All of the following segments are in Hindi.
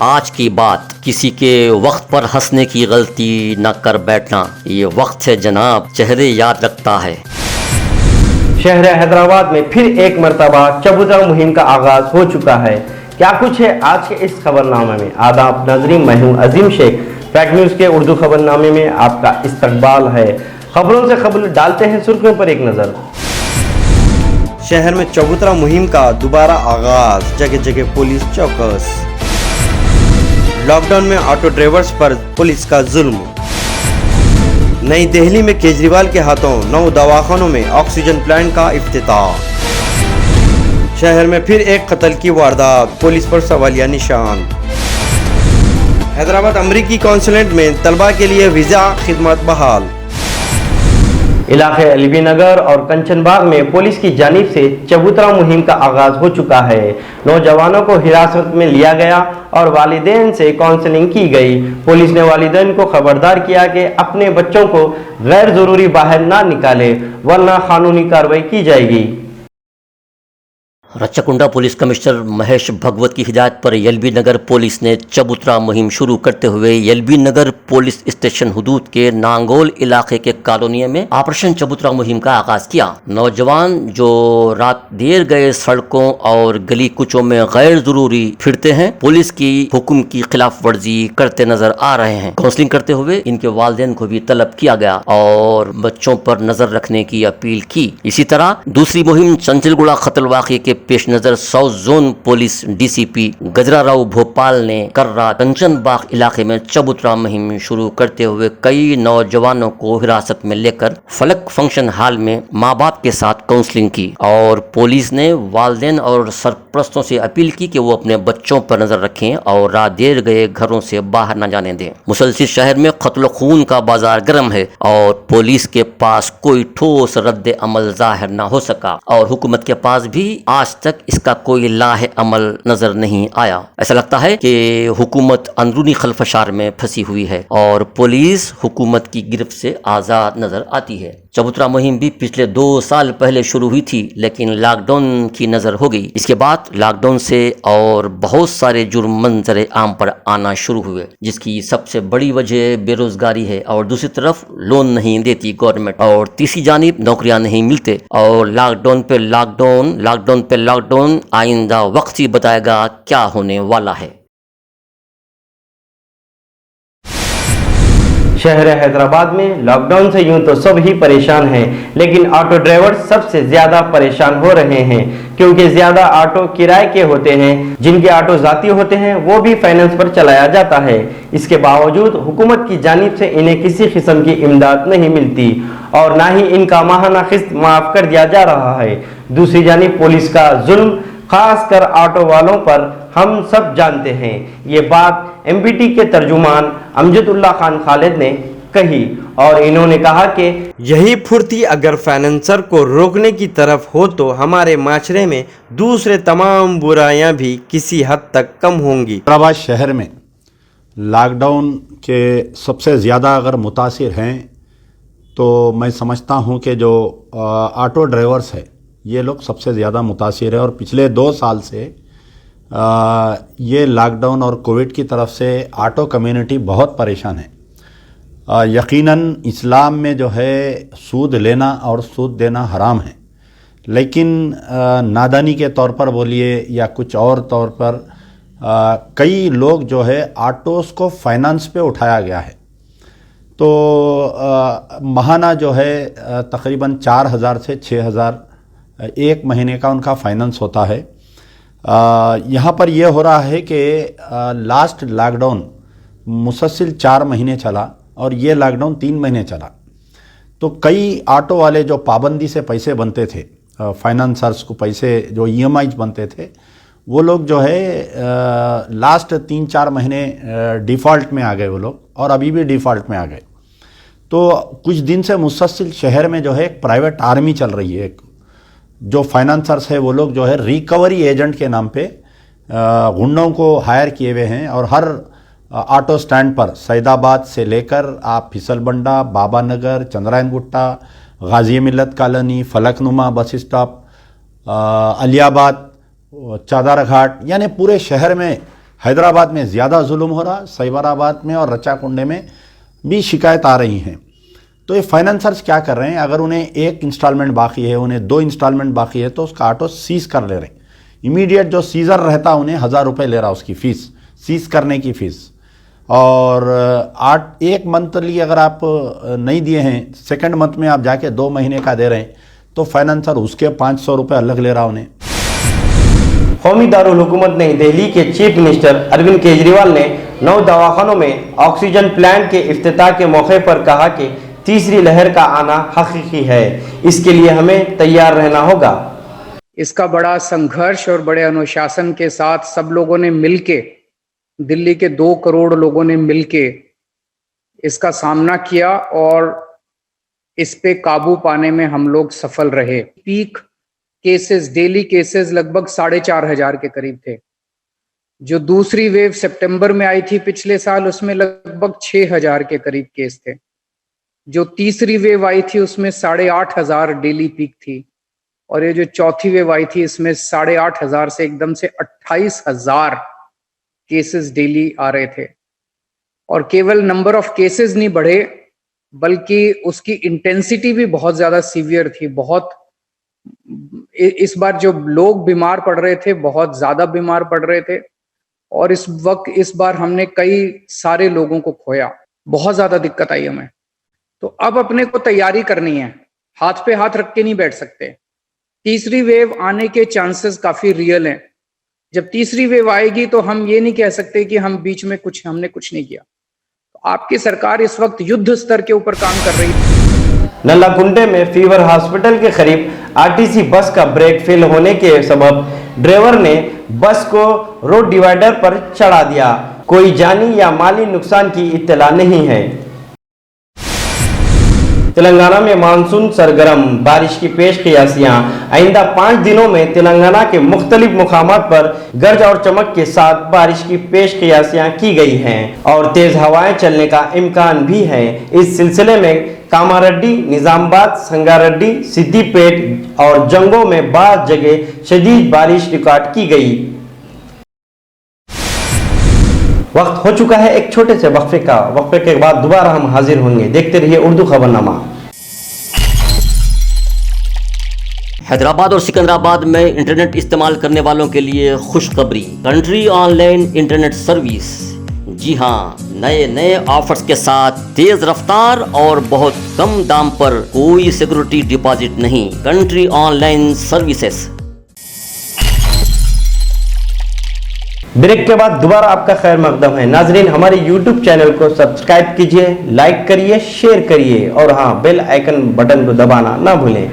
आज की बात, किसी के वक्त पर हंसने की गलती न कर बैठना। ये वक्त है जनाब, चेहरे याद रखता है। शहर हैदराबाद में फिर एक मरतबा चबूतरा मुहिम का आगाज हो चुका है। क्या कुछ है आज के इस खबरनामे में। आदाब नाज़रीन, मैं हूं अजीम शेख। फैक्ट न्यूज़ के उर्दू खबरनामे में आपका इस्तकबाल है। खबरों से खबर डालते हैं सुर्खियों पर एक नज़र। शहर में चबूतरा मुहिम का दोबारा आगाज, जगह जगह पुलिस चौकस। लॉकडाउन में ऑटो ड्राइवर्स पर पुलिस का जुल्म। नई दिल्ली में केजरीवाल के हाथों 9 दवाखानों में ऑक्सीजन प्लांट का इफ्तिताह। शहर में फिर एक कत्ल की वारदात, पुलिस पर सवालिया निशान। हैदराबाद अमरीकी कॉन्सुलेट में तलबा के लिए वीज़ा खिदमत बहाल। इलाके एलबी नगर और कंचनबाग में पुलिस की जानिब से चबूतरा मुहिम का आगाज हो चुका है। नौजवानों को हिरासत में लिया गया और वालिदैन से काउंसलिंग की गई। पुलिस ने वालिदैन को खबरदार किया कि अपने बच्चों को गैर जरूरी बाहर ना निकाले, वरना कानूनी कार्रवाई की जाएगी। रच्चाकुंडा पुलिस कमिश्नर महेश भगवत की हिदायत पर एलबी नगर पुलिस ने चबूतरा मुहिम शुरू करते हुए एलबी नगर पुलिस स्टेशन हुदूद के नांगोल इलाके के कॉलोनी में ऑपरेशन चबूतरा मुहिम का आगाज किया। नौजवान जो रात देर गए सड़कों और गली कुचों में गैर जरूरी फिरते हैं, पुलिस की हुक्म की खिलाफ वर्जी करते नजर आ रहे हैं। काउंसलिंग करते हुए इनके वालिदैन को भी तलब किया गया और बच्चों पर नजर रखने की अपील की। इसी तरह दूसरी मुहिम चंचलगुड़ा कत्ल वाक़े के पेश नजर south zone police DCP Gajrarao Bhopal ने कर्रा कंचनबाग इलाके में चबूतरा मुहिम शुरू करते हुए कई नौजवानों को हिरासत में लेकर फलक फंक्शन हॉल में माँ बाप के साथ काउंसलिंग की और पुलिस ने वालिदैन और सरपरस्तों से अपील की कि वो अपने बच्चों पर नजर रखें और रात देर गए घरों से बाहर न जाने दें। मुसलसिल शहर में कत्ल खून का बाजार गर्म है और पुलिस के पास कोई ठोस रद्द अमल जाहिर न हो सका और हुकूमत के पास भी आज तक इसका कोई लाहे अमल नजर नहीं आया। ऐसा लगता है कि हुकूमत अंदरूनी खलफशार में फंसी हुई है और पुलिस हुकूमत की गिरफ्त से आजाद नजर आती है। चबूतरा मुहिम भी पिछले 2 साल पहले शुरू हुई थी, लेकिन लॉकडाउन की नजर हो गई। इसके बाद लॉकडाउन से और बहुत सारे जुर्म मंजर आम पर आना शुरू हुए, जिसकी सबसे बड़ी वजह बेरोजगारी है और दूसरी तरफ लोन नहीं देती गवर्नमेंट और तीसरी जानिब नौकरियां नहीं मिलते और लॉकडाउन पे लॉकडाउन आइंदा वक्त ही बताएगा क्या होने वाला है। शहर हैदराबाद में लॉकडाउन से यूं तो सब ही परेशान हैं, लेकिन ऑटो ड्राइवर सबसे ज्यादा परेशान हो रहे हैं क्योंकि ज्यादा ऑटो किराए के होते हैं। जिनके ऑटो जाती होते हैं वो भी फाइनेंस पर चलाया जाता है। इसके बावजूद हुकूमत की जानिब से इन्हें किसी किस्म की इमदाद नहीं मिलती और ना ही इनका माहाना किस्त माफ कर दिया जा रहा है। दूसरी जानिब पुलिस का जुल्म खासकर ऑटो वालों पर हम सब जानते हैं। ये बात एमबीटी के तर्जुमान अमजदुल्ला खान खालिद ने कही और इन्होंने कहा कि यही फुर्ती अगर फाइनेंसर को रोकने की तरफ हो तो हमारे माशरे में दूसरे तमाम बुराइयां भी किसी हद तक कम होंगी। हैदराबाद शहर में लॉकडाउन के सबसे ज़्यादा अगर मुतासिर हैं तो मैं समझता हूं कि जो ऑटो ड्राइवर्स है ये लोग सबसे ज़्यादा मुतासिर है और पिछले 2 साल से ये लॉकडाउन और कोविड की तरफ से ऑटो कम्युनिटी बहुत परेशान है। यकीनन इस्लाम में जो है सूद लेना और सूद देना हराम है, लेकिन नादानी के तौर पर बोलिए या कुछ और तौर पर कई लोग जो है ऑटोस को फाइनेंस पे उठाया गया है। तो माहाना जो है तकरीबन 4,000 से 6,000 एक महीने का उनका फाइनेंस होता है। यहाँ पर यह हो रहा है कि लास्ट लॉकडाउन मुसलसिल 4 महीने चला और ये लॉकडाउन 3 महीने चला। तो कई ऑटो वाले जो पाबंदी से पैसे बनते थे, फाइनेंसर्स को पैसे जो ईएमआईज बनते थे, वो लोग जो है लास्ट 3-4 महीने डिफ़ॉल्ट में आ गए वो लोग और अभी भी डिफ़ॉल्ट में आ गए। तो कुछ दिन से मुसलसिल शहर में जो है एक प्राइवेट आर्मी चल रही है। जो फाइनेंसर्स है वो लोग जो है रिकवरी एजेंट के नाम पे गुंडों को हायर किए हुए हैं और हर ऑटो स्टैंड पर सैदाबाद से लेकर आप फिसलबंडा, बाबा नगर, चंद्रायन गुट्टा, गाजी मिल्लत colony, Falaknuma bus stop, Aliabad, चादर घाट, यानी पूरे शहर में हैदराबाद में ज़्यादा जुल्म हो रहा, साइबराबाद में और रच्चाकुंडे में भी शिकायत आ रही हैं। तो ये फाइनेंसर्स क्या कर रहे हैं, अगर उन्हें एक इंस्टॉलमेंट बाकी है, उन्हें 2 इंस्टॉलमेंट बाकी है, तो उसका ऑटो सीज कर ले रहे हैं। इमीडिएट जो सीज़र रहता उन्हें 1000 रुपये ले रहा उसकी फ़ीस, सीज करने की फ़ीस। और 1 मंथली अगर आप नहीं दिए हैं, सेकंड मंथ में आप जाके 2 महीने का दे रहे हैं, तो फाइनेंसर उसके 500 रुपये अलग ले रहा उन्हें। कौमी दारुल हुकूमत नई दिल्ली के चीफ मिनिस्टर अरविंद केजरीवाल ने 9 दवाखानों में ऑक्सीजन प्लांट के इफ्तिताह के मौके पर कहा कि तीसरी लहर का आना हकीकी है, इसके लिए हमें तैयार रहना होगा। इसका बड़ा संघर्ष और बड़े अनुशासन के साथ सब लोगों ने मिलके, दिल्ली के 2 करोड़ लोगों ने मिलके इसका सामना किया और इस पे काबू पाने में हम लोग सफल रहे। पीक केसेस, डेली केसेस लगभग 4500 के करीब थे। जो दूसरी वेव सितंबर में आई थी पिछले साल, उसमें लगभग 6000 के करीब केस थे। जो तीसरी वेव आई थी उसमें 8500 डेली पीक थी, और ये जो चौथी वेव आई थी इसमें 8500 से एकदम से 28000 केसेस डेली आ रहे थे। और केवल नंबर ऑफ केसेस नहीं बढ़े, बल्कि उसकी इंटेंसिटी भी बहुत ज्यादा सीवियर थी। बहुत इस बार जो लोग बीमार पड़ रहे थे, बहुत ज्यादा बीमार पड़ रहे थे, और इस बार हमने कई सारे लोगों को खोया। बहुत ज्यादा दिक्कत आई हमें। तो अब अपने को तैयारी करनी है, हाथ पे हाथ रख के नहीं बैठ सकते। तीसरी वेव आने के चांसेस काफी रियल हैं। जब तीसरी वेव आएगी तो हम ये नहीं कह सकते कि हम बीच में हमने कुछ नहीं किया। तो आपकी सरकार इस वक्त युद्ध स्तर के ऊपर काम कर रही है। नल्लाकुंडे में फीवर हॉस्पिटल के करीब आरटीसी बस का ब्रेक फेल होने के सबब ड्राइवर ने बस को रोड डिवाइडर पर चढ़ा दिया। कोई जानी या माली नुकसान की इत्तला नहीं है। तेलंगाना में मानसून सरगर्म, बारिश की पेश कियासियां। आइंदा 5 दिनों में तेलंगाना के मुख्तलिफ मुकामात पर गरज और चमक के साथ बारिश की पेश कियासियां की गई हैं और तेज हवाएं चलने का इम्कान भी है। इस सिलसिले में कामारेड्डी, निजामाबाद, संगारेड्डी, सिद्दीपेट और जंगों में बाज़ जगह शदीद बारिश रिकॉर्ड की गई। वक्त हो चुका है एक छोटे से वक्फे का। वक्फे के बाद दोबारा हम हाजिर होंगे। देखते रहिए उर्दू खबरनामा। हैदराबाद और सिकंदराबाद में इंटरनेट इस्तेमाल करने वालों के लिए खुशखबरी। Country online internet service. जी हाँ, नए ऑफर्स के साथ तेज रफ्तार और बहुत कम दाम पर कोई सिक्योरिटी डिपॉजिट नहीं। Country online services. ब्रेक के बाद दोबारा आपका खैर मकदम है। नाजरीन, हमारे YouTube चैनल को सब्सक्राइब कीजिए, लाइक करिए, शेयर करिए और हाँ, बेल आइकन बटन को दबाना ना भूलें।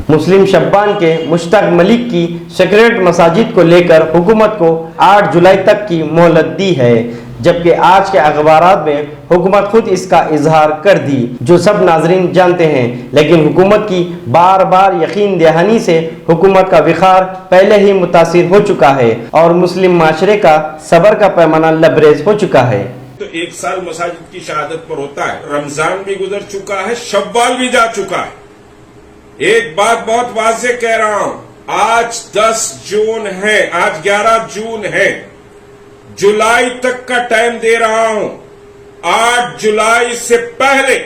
मुस्लिम शब्बान के मुश्ताक मलिक की सेक्रेट मसाजिद को लेकर हुकूमत को 8 जुलाई तक की मोहलत दी है, जबकि आज के अखबारात में हुकूमत खुद इसका इजहार कर दी, जो सब नाजरीन जानते हैं। लेकिन हुकूमत की बार बार यकीन दहानी से हुकूमत का विखार पहले ही मुतासिर हो चुका है और मुस्लिम माशरे का सबर का पैमाना लबरेज हो चुका है। तो 1 साल मसाजिद की शहादत पर होता है। रमजान भी गुजर चुका है, शव्वाल भी जा चुका है। एक बात बहुत वाज़ेह कह रहा हूं, आज 10 जून है, आज 11 जून है, जुलाई तक का टाइम दे रहा हूं। 8 जुलाई से पहले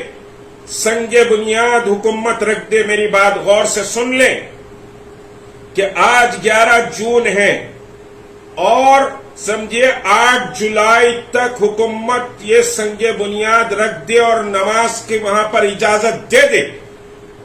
संगे बुनियाद हुकूमत रख दे। मेरी बात गौर से सुन लें कि आज 11 जून है और समझिए 8 जुलाई तक हुकूमत ये संगे बुनियाद रख दे और नमाज की वहां पर इजाजत दे दे।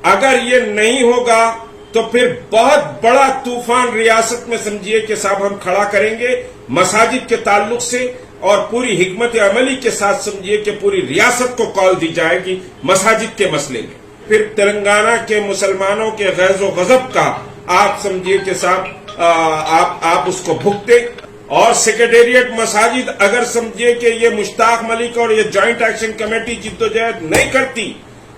अगर ये नहीं होगा तो फिर बहुत बड़ा तूफान रियासत में समझिए कि साहब हम खड़ा करेंगे मसाजिद के ताल्लुक से, और पूरी हिकमत अमली के साथ समझिए कि पूरी रियासत को कॉल दी जाएगी मसाजिद के मसले में। फिर तेलंगाना के मुसलमानों के गैज़ो गज़ब का आप समझिए कि साहब आप उसको भुगते। और सेक्रेटेरिएट मसाजिद अगर समझिए कि ये मुश्ताक मलिक और ये ज्वाइंट एक्शन कमेटी जिद्दोजहद नहीं करती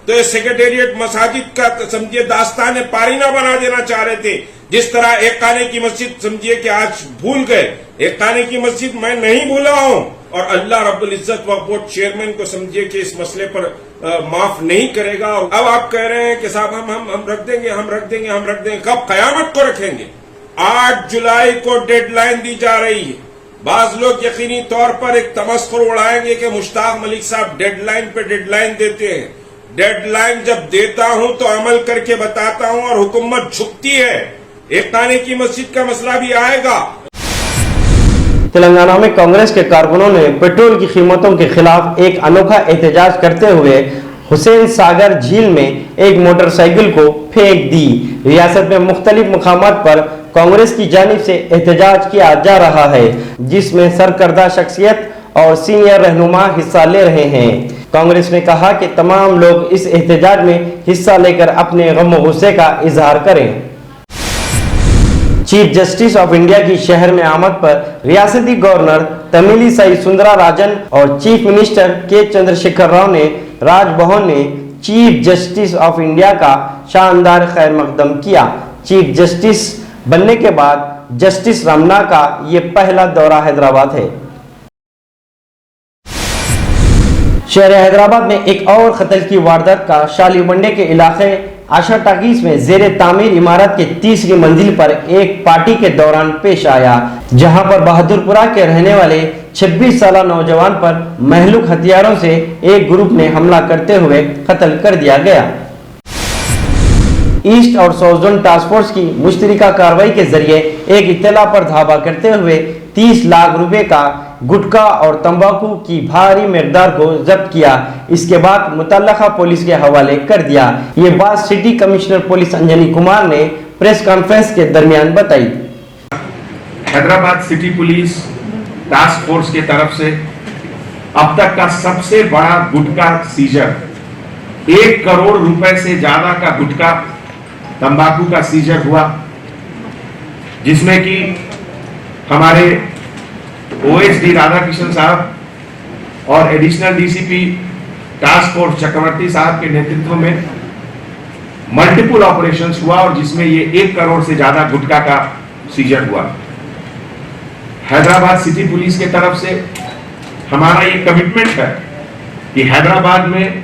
तो ये सेक्रेटेरिएट मसाजिद का समझिए दास्तान पारीना बना देना चाह रहे थे। जिस तरह एक खाने की मस्जिद समझिए कि आज भूल गए, एक खाने की मस्जिद मैं नहीं भूला हूं और अल्लाह रब्बुल इज्जत वक्फ बोर्ड चेयरमैन को समझिए कि इस मसले पर माफ नहीं करेगा। अब आप कह रहे हैं कि साहब हम रख देंगे, हम रख देंगे, हम रख देंगे। कब? कयामत को रखेंगे। 8 जुलाई को डेडलाइन दी जा रही है। बाज लोग यकीनी तौर पर एक तमस्कुर उड़ाएंगे कि मुश्ताक मलिक साहब डेडलाइन पे डेडलाइन देते हैं। डेडलाइन जब देता हूं तो अमल करके बताता हूं और हुकूमत झुकती है। एक खाने की मस्जिद का मसला भी आएगा। तेलंगाना में कांग्रेस के कारकुनों ने पेट्रोल की कीमतों के खिलाफ एक अनोखा एहतजाज करते हुए हुसैन सागर झील में एक मोटरसाइकिल को फेंक दी। रियासत में मुख्तलिफ मुकामात पर कांग्रेस की जानिब से एहतजाज किया जा रहा है, जिसमें सरकर्दा शख्सियत और सीनियर रहनुमा हिस्सा ले रहे हैं। कांग्रेस ने कहा कि तमाम लोग इस एहतजाज में हिस्सा लेकर अपने गम गुस्से का इजहार करें। चीफ जस्टिस ऑफ इंडिया की शहर में आमद पर रियासती गवर्नर तमिलिसाई सुंदराराजन और चीफ मिनिस्टर के चंद्रशेखर राव ने राजभवन ने चीफ जस्टिस ऑफ इंडिया का शानदार खैर मकदम किया। चीफ जस्टिस बनने के बाद जस्टिस रमन्ना का ये पहला दौरा हैदराबाद है। शहर हैदराबाद में एक और कत्ल की वारदात का शालीबंडे के इलाके आशा टाकीज में जेरे तामीर इमारत के तीसरी मंजिल पर एक पार्टी के दौरान पेश आया, जहां पर बहादुरपुरा के रहने वाले 26 साल नौजवान पर महलूक हथियारों से एक ग्रुप ने हमला करते हुए कत्ल कर दिया गया। ईस्ट और साउथ जोन टास्क फोर्स की मुश्तरका कार्रवाई के जरिए एक इत्तला पर धावा करते हुए 30 लाख रुपए का गुटखा और तंबाकू की भारी मकदार को जब्त किया। इसके बाद मुतल्लका पुलिस के हवाले कर दिया। ये बात city commissioner police Anjani Kumar ने प्रेस कॉन्फ्रेंस के दरमियान बताई। Hyderabad city police task force के तरफ से अब तक का सबसे बड़ा गुटखा सीजर, 1 करोड़ रुपए से ज्यादा का गुटखा तंबाकू का सीजर हुआ, जिसमें कि हमारे ओएसडी राधाकृष्णन साहब और एडिशनल डीसीपी टास्क फोर्स चक्रवर्ती साहब के नेतृत्व में मल्टीपल ऑपरेशंस हुआ और जिसमें ये 1 करोड़ से ज्यादा गुटखा का सीजर हुआ। हैदराबाद सिटी पुलिस के तरफ से हमारा ये कमिटमेंट है कि हैदराबाद में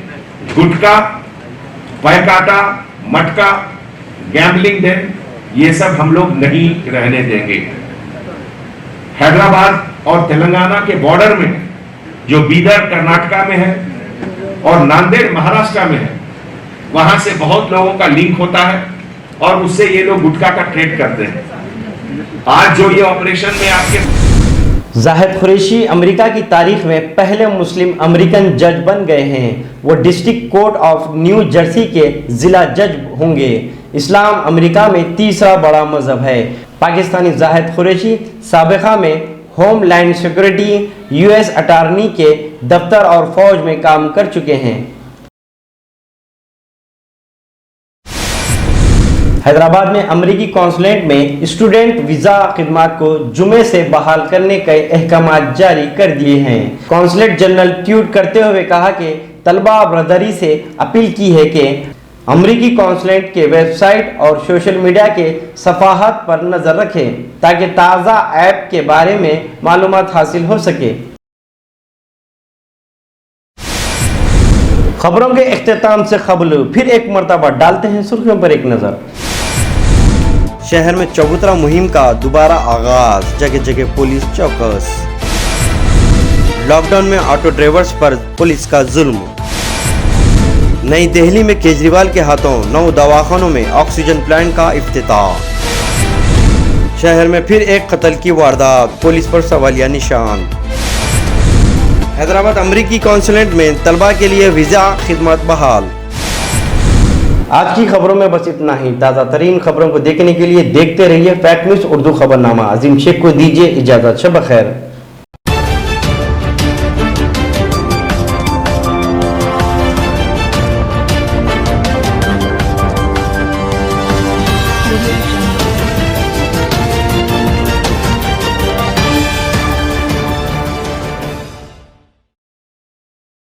गुटखा, पैकाटा, मटका, गैम्बलिंग डेन, ये सब हम लोग नहीं रहने देंगे। हैदराबाद और तेलंगाना के बॉर्डर में जो बीदर कर्नाटका में है और नांदेड़ महाराष्ट्र में है, वहां से बहुत लोगों का लिंक होता है और उससे ये लोग गुटखा का ट्रेड करते हैं। आज जो ये ऑपरेशन में आपके जाहिद कुरैशी अमेरिका की तारीख में पहले मुस्लिम अमेरिकन जज बन गए हैं। वो district court of new Jersey के जिला जज होंगे। इस्लाम अमेरिका में तीसरा बड़ा मजहब है। पाकिस्तानी जाहिद कुरैशी साबिका में होमलैंड सिक्योरिटी, यूएस अटॉर्नी के दफ्तर और फौज में काम कर चुके हैं। हैदराबाद में अमेरिकी कॉन्सुलेट में स्टूडेंट वीजा खिदमात को जुमे से बहाल करने के अहकाम जारी कर दिए हैं। कॉन्सुलेट जनरल ट्वीट करते हुए कहा कि तलबा बरदरी से अपील की है कि अमेरिकी कॉन्सुलेट के वेबसाइट और सोशल मीडिया के सफाहत पर नजर रखें ताकि ताज़ा ऐप के बारे में मालूमात हासिल हो सके। खबरों के इख्तिताम से कबल फिर एक मरतबा डालते हैं सुर्खियों पर एक नजर। शहर में चबूतरा मुहिम का दोबारा आगाज, जगह जगह पुलिस चौकस। लॉकडाउन में ऑटो ड्राइवर्स पर पुलिस का जुल्म। नई दिल्ली में केजरीवाल के हाथों 9 दवाखानों में ऑक्सीजन प्लांट का इफ्तिताह। शहर में फिर एक कत्ल की वारदात, पुलिस पर सवालिया निशान। हैदराबाद अमेरिकी कॉन्सुलेट में तलबा के लिए वीजा खिदमत बहाल। आज की खबरों में बस इतना ही। ताज़ा तरीन खबरों को देखने के लिए देखते रहिए फैक्ट न्यूज़ उर्दू खबरनामा। अजीम शेख को दीजिए इजाज़त। शब खैर।